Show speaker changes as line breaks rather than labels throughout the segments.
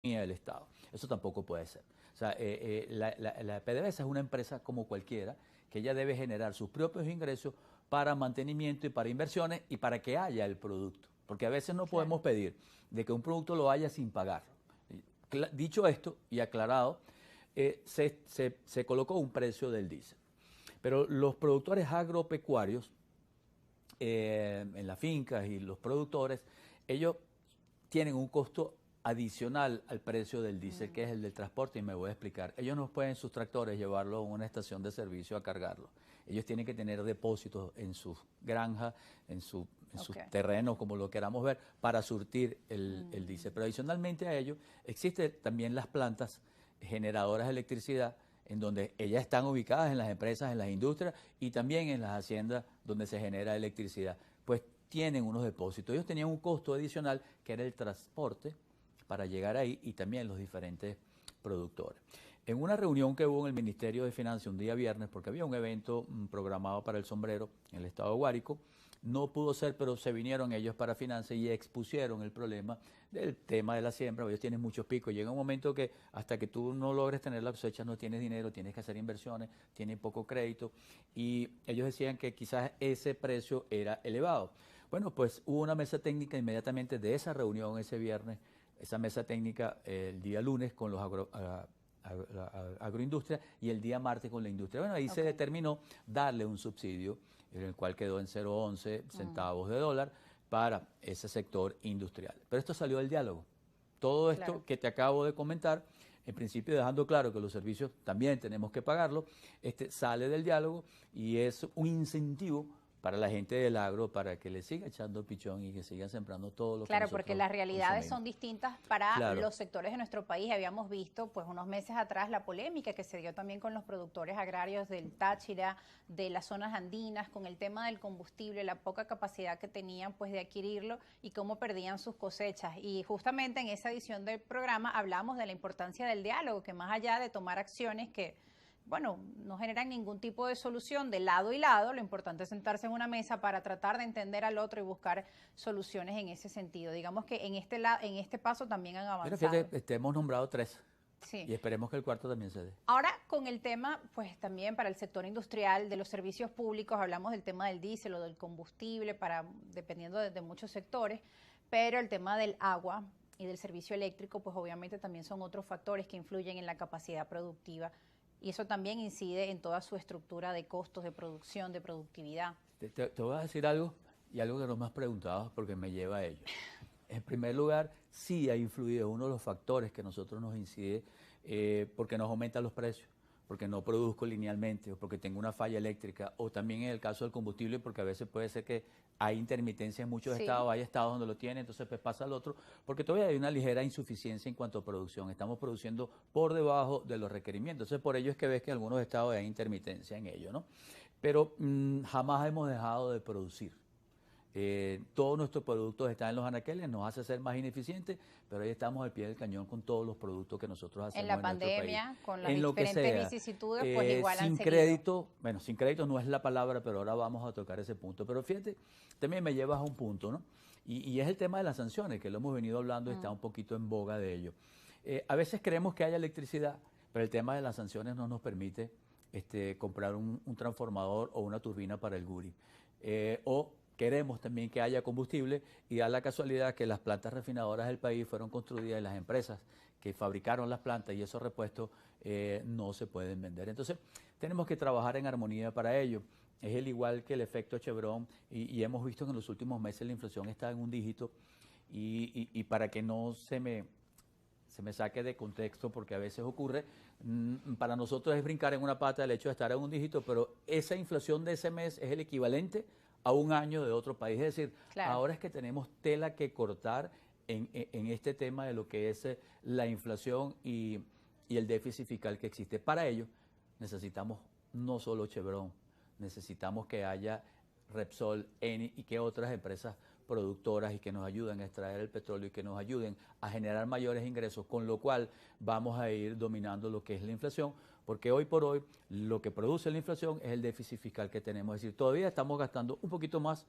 del Estado. Eso tampoco puede ser. O sea, la PDVSA es una empresa como cualquiera, que ella debe generar sus propios ingresos para mantenimiento y para inversiones y para que haya el producto. Porque a veces no podemos pedir de que un producto lo haya sin pagar. Dicho esto y aclarado, se colocó un precio del diésel. Pero los productores agropecuarios, en las fincas y los productores, ellos tienen un costo adicional al precio del diésel, que es el del transporte, y me voy a explicar. Ellos no pueden sus tractores llevarlo a una estación de servicio a cargarlo. Ellos tienen que tener depósitos en sus granjas, en sus terrenos, como lo queramos ver, para surtir el diésel. Pero adicionalmente a ello, existen también las plantas generadoras de electricidad, en donde ellas están ubicadas en las empresas, en las industrias y también en las haciendas donde se genera electricidad. Pues tienen unos depósitos. Ellos tenían un costo adicional que era el transporte para llegar ahí y también los diferentes productores. En una reunión que hubo en el Ministerio de Finanzas un día viernes, porque había un evento programado para el sombrero en el estado de Guárico, no pudo ser, pero se vinieron ellos para Finanzas y expusieron el problema del tema de la siembra. Ellos tienen muchos picos. Llega un momento que hasta que tú no logres tener la cosecha no tienes dinero, tienes que hacer inversiones, tienes poco crédito. Y ellos decían que quizás ese precio era elevado. Bueno, pues hubo una mesa técnica inmediatamente de esa reunión ese viernes, esa mesa técnica el día lunes con los agroindustria y el día martes con la industria. Bueno, ahí se determinó darle un subsidio, en el cual quedó en 0,11 centavos de dólar para ese sector industrial. Pero esto salió del diálogo. Todo esto que te acabo de comentar, en principio dejando claro que los servicios también tenemos que pagarlo, sale del diálogo y es un incentivo para la gente del agro, para que le siga echando pichón y que sigan sembrando todo lo que nosotros
porque las realidades son distintas para los sectores de nuestro país. Habíamos visto pues unos meses atrás la polémica que se dio también con los productores agrarios del Táchira, de las zonas andinas, con el tema del combustible, la poca capacidad que tenían pues de adquirirlo y cómo perdían sus cosechas. Y justamente en esa edición del programa hablamos de la importancia del diálogo, que más allá de tomar acciones que bueno, no generan ningún tipo de solución de lado y lado, lo importante es sentarse en una mesa para tratar de entender al otro y buscar soluciones en ese sentido. Digamos que en este paso también han avanzado.
Mira, fíjate, hemos nombrado 3
Sí.
y esperemos que el cuarto también se dé.
Ahora, con el tema, pues también para el sector industrial, de los servicios públicos, hablamos del tema del diésel o del combustible, dependiendo de muchos sectores, pero el tema del agua y del servicio eléctrico, pues obviamente también son otros factores que influyen en la capacidad productiva. Y eso también incide en toda su estructura de costos, de producción, de productividad.
Te voy a decir algo, y algo que no me has preguntado porque me lleva a ello. En primer lugar, sí ha influido, uno de los factores que a nosotros nos incide, porque nos aumentan los precios, porque no produzco linealmente, o porque tengo una falla eléctrica, o también en el caso del combustible, porque a veces puede ser que hay intermitencia en muchos estados, hay estados donde lo tienen, entonces pues pasa al otro, porque todavía hay una ligera insuficiencia en cuanto a producción, estamos produciendo por debajo de los requerimientos, entonces por ello es que ves que en algunos estados hay intermitencia en ello, ¿no? Pero jamás hemos dejado de producir. Todos nuestros productos están en los anaqueles, nos hace ser más ineficientes, pero ahí estamos al pie del cañón con todos los productos que nosotros hacemos
en la
pandemia,
con las diferentes vicisitudes, pues igual
sin crédito, bueno, sin crédito no es la palabra, pero ahora vamos a tocar ese punto. Pero fíjate, también me llevas a un punto, ¿no? Y es el tema de las sanciones, que lo hemos venido hablando y está un poquito en boga de ello. A veces creemos que haya electricidad, pero el tema de las sanciones no nos permite comprar un transformador o una turbina para el Guri. O queremos también que haya combustible y da la casualidad que las plantas refinadoras del país fueron construidas y las empresas que fabricaron las plantas y esos repuestos no se pueden vender. Entonces, tenemos que trabajar en armonía para ello. Es el igual que el efecto Chevron y hemos visto que en los últimos meses la inflación está en un dígito y para que no se me saque de contexto, porque a veces ocurre, para nosotros es brincar en una pata el hecho de estar en un dígito, pero esa inflación de ese mes es el equivalente a un año de otro país. Es decir, ahora es que tenemos tela que cortar en este tema de lo que es la inflación y el déficit fiscal que existe. Para ello necesitamos no solo Chevron, necesitamos que haya Repsol, Eni y que otras empresas productoras y que nos ayuden a extraer el petróleo y que nos ayuden a generar mayores ingresos, con lo cual vamos a ir dominando lo que es la inflación, porque hoy por hoy lo que produce la inflación es el déficit fiscal que tenemos, es decir, todavía estamos gastando un poquito más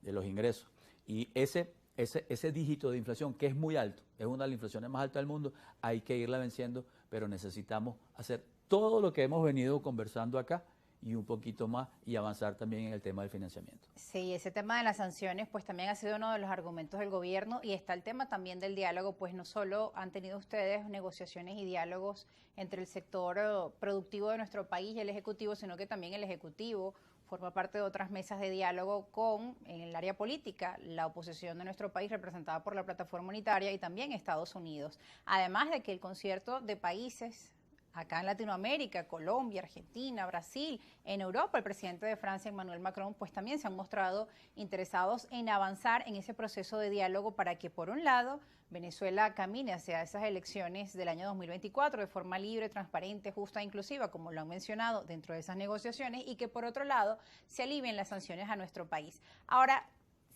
de los ingresos y ese ese dígito de inflación, que es muy alto, es una de las inflaciones más altas del mundo, hay que irla venciendo, pero necesitamos hacer todo lo que hemos venido conversando acá y un poquito más y avanzar también en el tema del financiamiento.
Sí, ese tema de las sanciones pues también ha sido uno de los argumentos del gobierno y está el tema también del diálogo, pues no solo han tenido ustedes negociaciones y diálogos entre el sector productivo de nuestro país y el Ejecutivo, sino que también el Ejecutivo forma parte de otras mesas de diálogo con, en el área política, la oposición de nuestro país representada por la Plataforma Unitaria y también Estados Unidos. Además de que el concierto de países acá en Latinoamérica, Colombia, Argentina, Brasil, en Europa, el presidente de Francia, Emmanuel Macron, pues también se han mostrado interesados en avanzar en ese proceso de diálogo para que, por un lado, Venezuela camine hacia esas elecciones del año 2024 de forma libre, transparente, justa e inclusiva, como lo han mencionado dentro de esas negociaciones, y que, por otro lado, se alivien las sanciones a nuestro país. Ahora,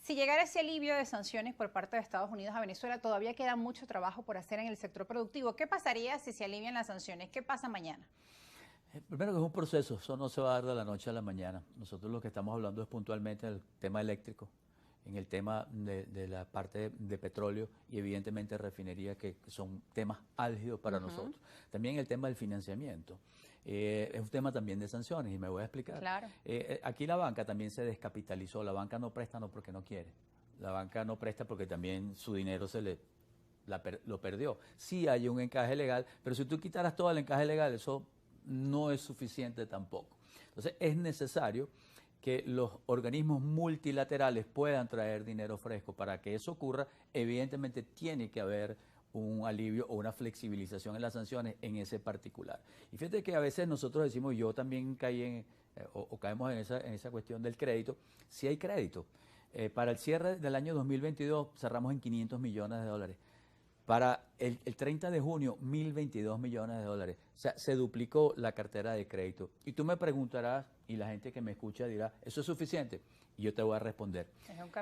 si llegara ese alivio de sanciones por parte de Estados Unidos a Venezuela, todavía queda mucho trabajo por hacer en el sector productivo. ¿Qué pasaría si se alivian las sanciones? ¿Qué pasa mañana?
Primero que es un proceso, eso no se va a dar de la noche a la mañana. Nosotros lo que estamos hablando es puntualmente del tema eléctrico, en el tema de la parte de petróleo y evidentemente refinería, que son temas álgidos para nosotros. También el tema del financiamiento. Es un tema también de sanciones y me voy a explicar.
Claro.
Aquí la banca también se descapitalizó. La banca no presta no porque no quiere. La banca no presta porque también su dinero lo perdió. Sí hay un encaje legal, pero si tú quitaras todo el encaje legal, eso no es suficiente tampoco. Entonces es necesario que los organismos multilaterales puedan traer dinero fresco. Para que eso ocurra, evidentemente tiene que haber un alivio o una flexibilización en las sanciones en ese particular. Y fíjate que a veces nosotros decimos, yo también caí o caemos en esa cuestión del crédito. Si hay crédito, para el cierre del año 2022 cerramos en 500 millones de dólares. Para el 30 de junio, 1.022 millones de dólares. O sea, se duplicó la cartera de crédito. Y tú me preguntarás, y la gente que me escucha dirá, ¿eso es suficiente? Y yo te voy a responder.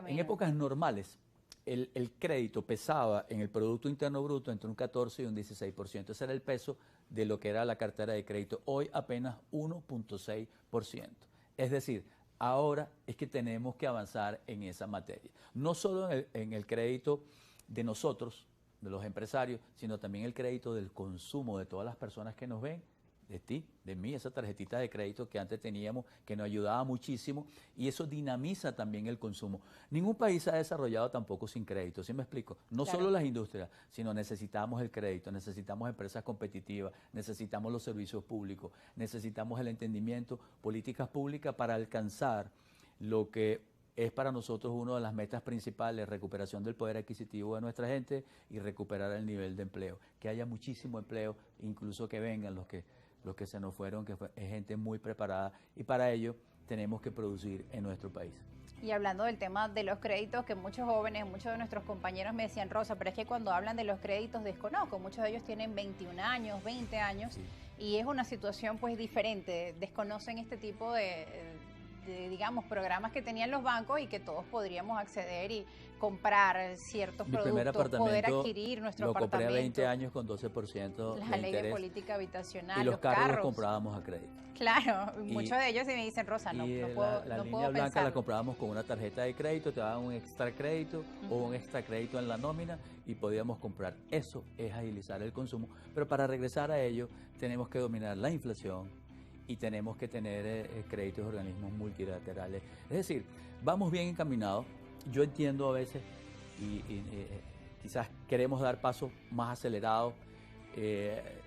En épocas normales, el crédito pesaba en el Producto Interno Bruto entre un 14 y un 16%. Ese era el peso de lo que era la cartera de crédito. Hoy apenas 1.6%. Es decir, ahora es que tenemos que avanzar en esa materia. No solo en el crédito de nosotros, de los empresarios, sino también el crédito del consumo de todas las personas que nos ven, de ti, de mí, esa tarjetita de crédito que antes teníamos, que nos ayudaba muchísimo, y eso dinamiza también el consumo. Ningún país se ha desarrollado tampoco sin crédito, ¿sí me explico? No
Claro.
solo las industrias, sino necesitamos el crédito, necesitamos empresas competitivas, necesitamos los servicios públicos, necesitamos el entendimiento, políticas públicas para alcanzar lo que es para nosotros una de las metas principales, recuperación del poder adquisitivo de nuestra gente y recuperar el nivel de empleo. Que haya muchísimo empleo, incluso que vengan los que se nos fueron, es gente muy preparada, y para ello tenemos que producir en nuestro país.
Y hablando del tema de los créditos, que muchos jóvenes, muchos de nuestros compañeros me decían, Rosa, pero es que cuando hablan de los créditos desconozco, muchos de ellos tienen 21 años, 20 años, sí. Y es una situación pues diferente, desconocen este tipo de digamos, programas que tenían los bancos y que todos podríamos acceder y comprar ciertos productos, poder adquirir nuestro apartamento.
Lo compré a 20 años con 12%
la ley de política habitacional,
y los carros los comprábamos a crédito.
Claro, muchos de ellos sí me dicen, Rosa, no puedo
la línea blanca la comprábamos con una tarjeta de crédito, te daban un extra crédito o un extra crédito en la nómina y podíamos comprar. Eso es agilizar el consumo, pero para regresar a ello tenemos que dominar la inflación y tenemos que tener créditos de organismos multilaterales. Es decir, vamos bien encaminados. Yo entiendo a veces y quizás queremos dar pasos más acelerados.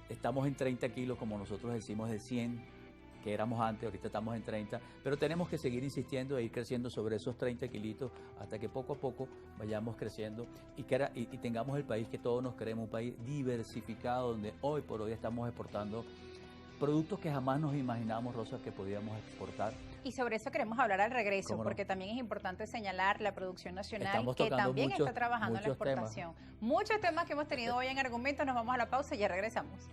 Estamos en 30 kilos, como nosotros decimos, de 100 que éramos antes, ahorita estamos en 30, pero tenemos que seguir insistiendo e ir creciendo sobre esos 30 kilitos hasta que poco a poco vayamos creciendo y tengamos el país que todos nos queremos, un país diversificado donde hoy por hoy estamos exportando productos que jamás nos imaginamos, Rosa, que podíamos exportar.
Y sobre eso queremos hablar al regreso, porque también es importante señalar la producción nacional que también está trabajando en la exportación. Muchos temas que hemos tenido hoy en Argumentos, nos vamos a la pausa y ya regresamos.